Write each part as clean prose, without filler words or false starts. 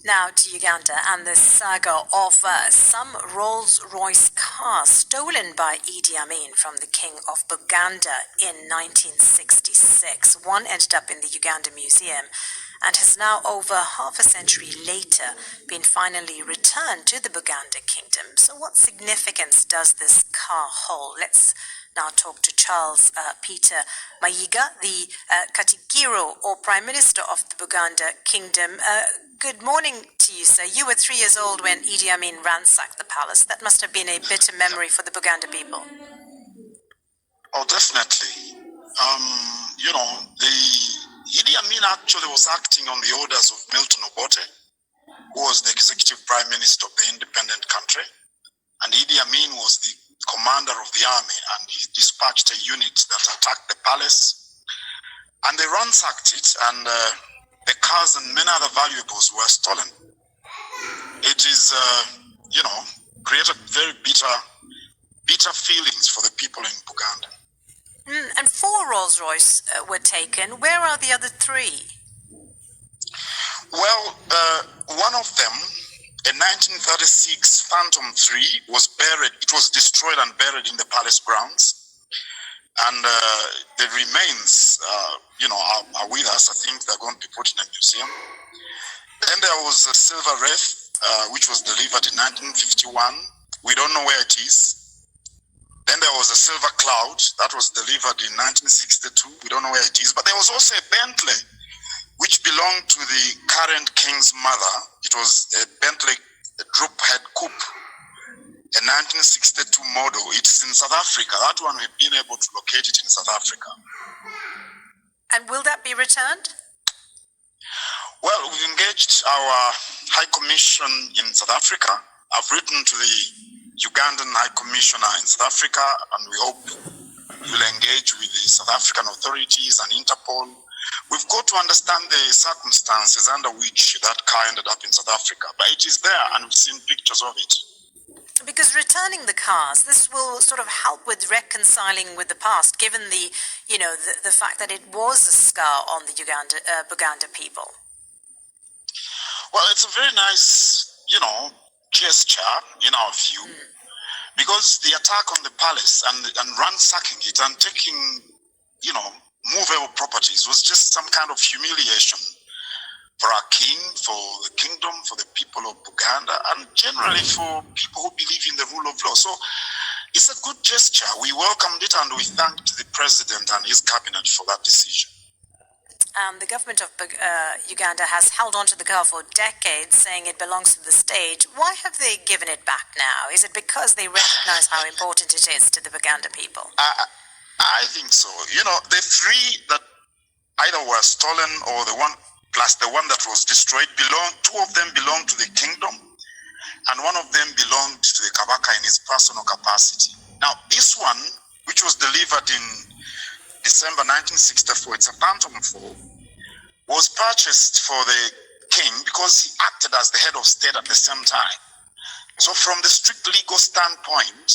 Now to Uganda and the saga of some Rolls-Royce cars stolen by Idi Amin from the King of Buganda in 1966. One ended up in the Uganda Museum and has now, over half a century later, been finally returned to the Buganda Kingdom. So what significance does this car hold? Let's now talk to Charles Peter Mayiga, the Katikkiro, or Prime Minister of the Buganda Kingdom. Good morning to you, sir. You were 3 years old when Idi Amin ransacked the palace. That must have been a bitter memory for the Buganda people. Oh, definitely. The Idi Amin actually was acting on the orders of Milton Obote, who was the executive prime minister of the independent country. And Idi Amin was the commander of the army, and he dispatched a unit that attacked the palace. And they ransacked it, and the cars and many other valuables were stolen. It is, created very bitter feelings for the people in Buganda. And 4 Rolls-Royce were taken. Where are the other 3? Well, one of them, a 1936 Phantom 3, was buried. It was destroyed and buried in the palace grounds. And the remains, are with us. I think they're going to be put in a museum. Then there was a silver wreath, which was delivered in 1951. We don't know where it is. Then there was a silver cloud that was delivered in 1962. We don't know where it is. But there was also a Bentley, which belonged to the current king's mother. It was a Bentley droop head coupe, a 1962 model. It's in South Africa. That one, we've been able to locate it in South Africa. And will that be returned? Well, we've engaged our High Commission in South Africa. I've written to the Ugandan High Commissioner in South Africa, and we hope we'll engage with the South African authorities and Interpol. We've got to understand the circumstances under which that car ended up in South Africa, but it is there, and we've seen pictures of it. Because returning the cars, this will sort of help with reconciling with the past, given the fact that it was a scar on the Buganda people. Well, it's a very nice, gesture in our view, because the attack on the palace and ransacking it and taking, movable properties was just some kind of humiliation for our king, for the kingdom, for the people of Buganda, and generally for people who believe in the rule of law. So it's a good gesture. We welcomed it, and we thanked the president and his cabinet for that decision. The government of Uganda has held on to the car for decades, saying it belongs to the state. Why have they given it back now? Is it because they recognize how important it is to the Buganda people? I think so. The 3 that either were stolen or the one plus the one that was destroyed, 2 of them belonged to the kingdom, and one of them belonged to the Kabaka in his personal capacity. Now, this one, which was delivered in December 1964, it's a Phantom 4, was purchased for the king because he acted as the head of state at the same time. So from the strict legal standpoint,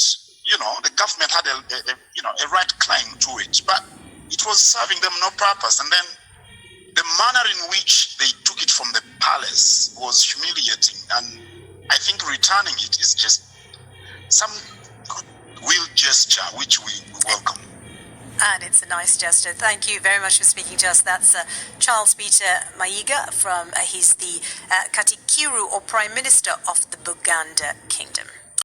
the government had a right claim to it, but it was serving them no purpose. And then the manner in which they took it from the palace was humiliating, and I think returning it is just some goodwill gesture which we welcome. And it's a nice gesture. Thank you very much for speaking to us. That's Charles Peter Mayiga he's the Katikkiro, or Prime Minister of the Buganda Kingdom.